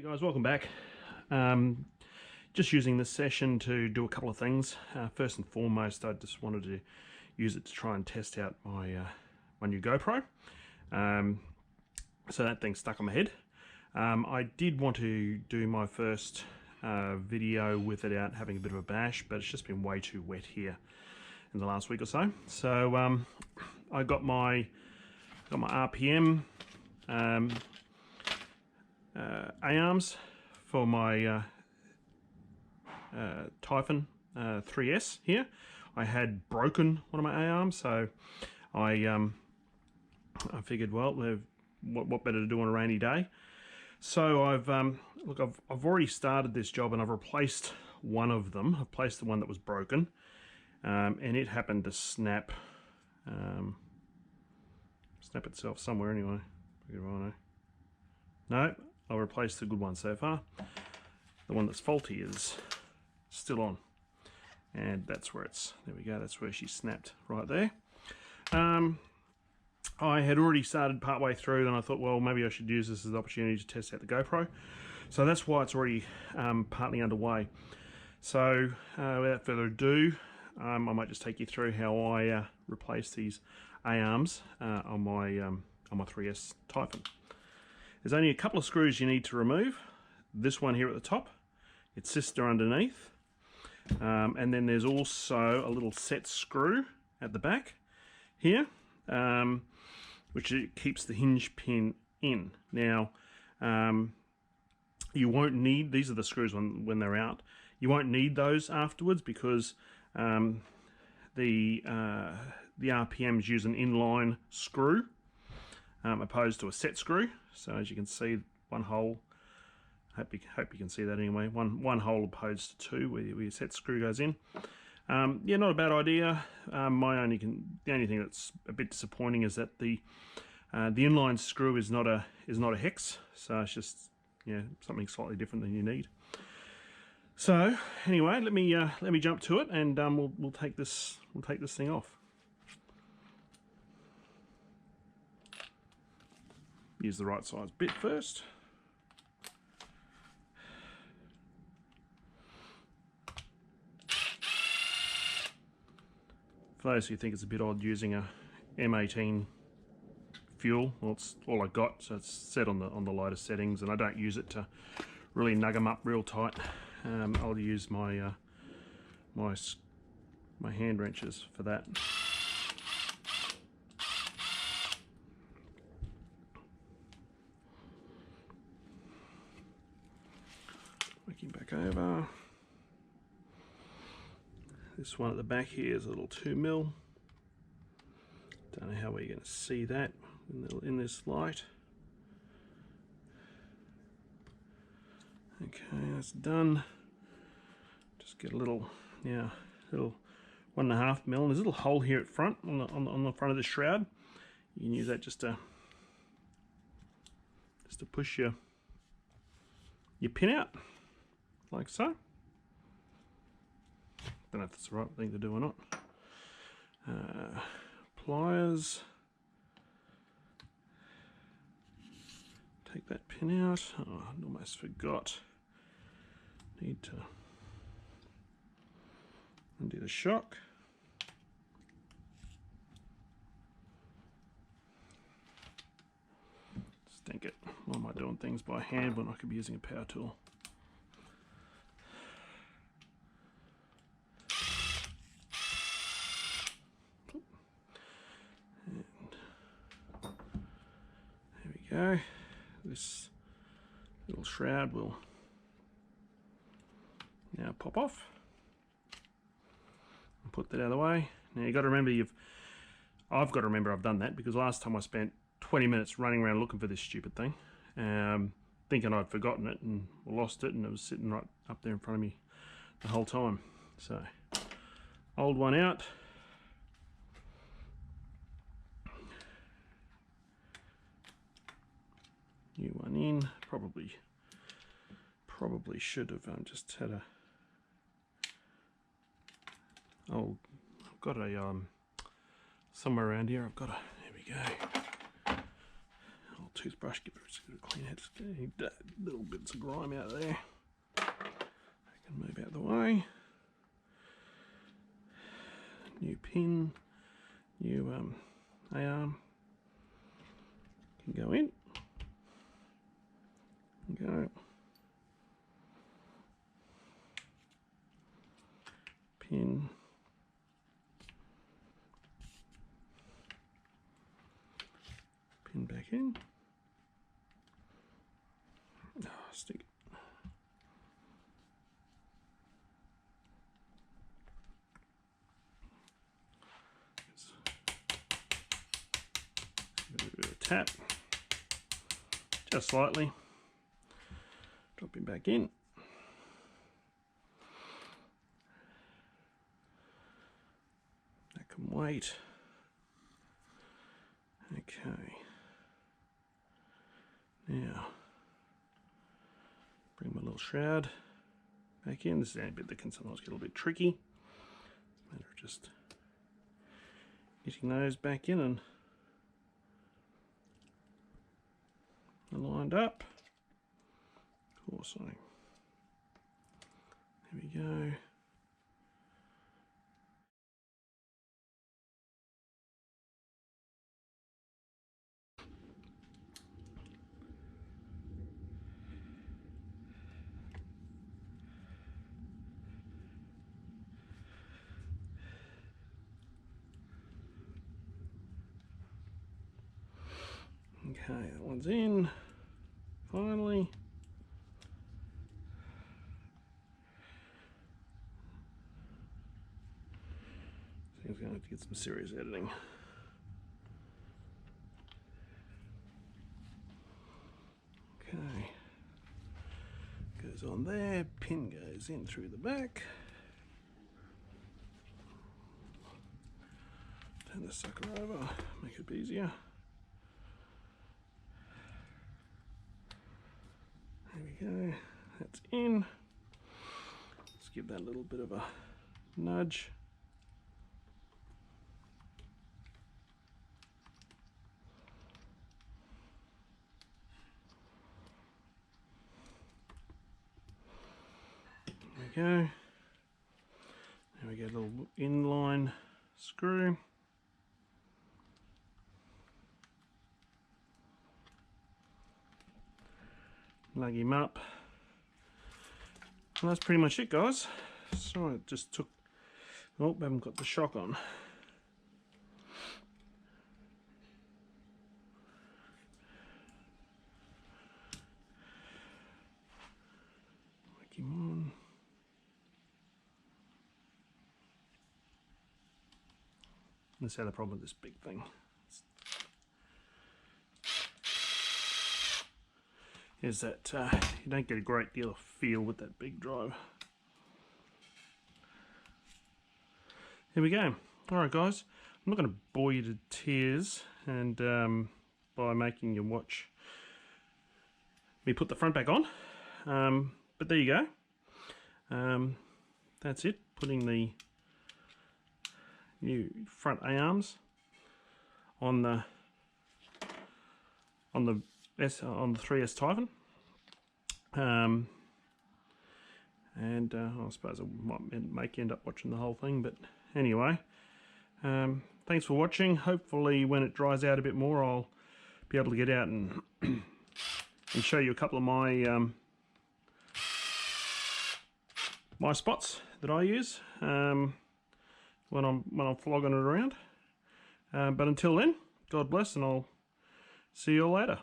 Hey guys, welcome back. Just using this session to do a couple of things. First and foremost, I just wanted to use it to try and test out my my new GoPro. So that thing's stuck on my head. I did want to do my first video with it out having a bit of a bash, but it's just been way too wet here in the last week or so. So I got my RPM A-arms for my Typhon 3S here. I had broken one of my A-arms, so I figured, well, what better to do on a rainy day? So I've already started this job and I've replaced one of them. I've placed the one that was broken, and it happened to snap itself somewhere anyway. No, I'll replace the good one so far. The one that's faulty is still on, and that's where it's, there we go, that's where she snapped right there. I had already started partway through, and I thought, well, maybe I should use this as an opportunity to test out the GoPro. So that's why it's already partly underway. So without further ado, I might just take you through how I replace these A-arms on my 3S Typhon. There's only a couple of screws you need to remove. This one here at the top, its sister underneath, and then there's also a little set screw at the back here, which keeps the hinge pin in. Now, you won't need, these are the screws when they're out, you won't need those afterwards because the RPMs use an inline screw opposed to a set screw. So as you can see, one hole, hope you can see that anyway, one hole opposed to two where your set screw goes in. Yeah, not a bad idea. The only thing that's a bit disappointing is that the inline screw is not a hex, so it's just, yeah, something slightly different than you need. So anyway, let me jump to it, and we'll take this thing off. Use the right size bit first. For those who think it's a bit odd using a M18 fuel, well, it's all I got, so it's set on the lightest settings, and I don't use it to really nug them up real tight. I'll use my my hand wrenches for that. Working back over. This one at the back here is a little 2mm. Don't know how we're going to see that in this light. Okay, that's done. Just get a little, yeah, little 1.5mm. There's a little hole here at front on the front of the shroud. You can use that just to push your pin out, like so. Don't know if that's the right thing to do or not. Pliers. Take that pin out. Oh, I almost forgot. Need to undo the shock. Stink it. Why am I doing things by hand when I could be using a power tool? Go. This little shroud will now pop off. And put that out of the way. Now you've got to remember I've got to remember I've done that, because last time I spent 20 minutes running around looking for this stupid thing, thinking I'd forgotten it and lost it, and it was sitting right up there in front of me the whole time. So, old one out. New one in. Probably should have just had a. Oh, I've got a somewhere around here. I've got a. There we go. toothbrush, give it a clean head, just get little bits of grime out of there. I can move out of the way. New pin, new A-arm can go in. Go. Pin. Pin back in. Oh, stick it. Give it a bit of a tap. Just slightly. Drop him back in. That can wait. Okay. Now, bring my little shroud back in. This is a bit that can sometimes get a little bit tricky. It's a matter of just getting those back in and lined up. Of course, there we go. Okay, that one's in. Finally. Thing's going to have to get some serious editing. Okay. Goes on there, pin goes in through the back. Turn the sucker over, make it easier. There we go, that's in. Let's give that a little bit of a nudge. There we go. Now we get a little inline screw. Lug him up. And that's pretty much it, guys. So it just took, oh, I haven't got the shock on. Whack him on. That's the other problem with this big thing. Is that you don't get a great deal of feel with that big drive. Here we go. Alright guys, I'm not going to bore you to tears and by making you watch me put the front back on. But there you go. That's it, putting the new front A-arms on the 3S Typhon, and I suppose I might make you end up watching the whole thing, but anyway, thanks for watching. Hopefully when it dries out a bit more I'll be able to get out and and show you a couple of my my spots that I use when I'm flogging it around. But until then, God bless, and I'll see you all later.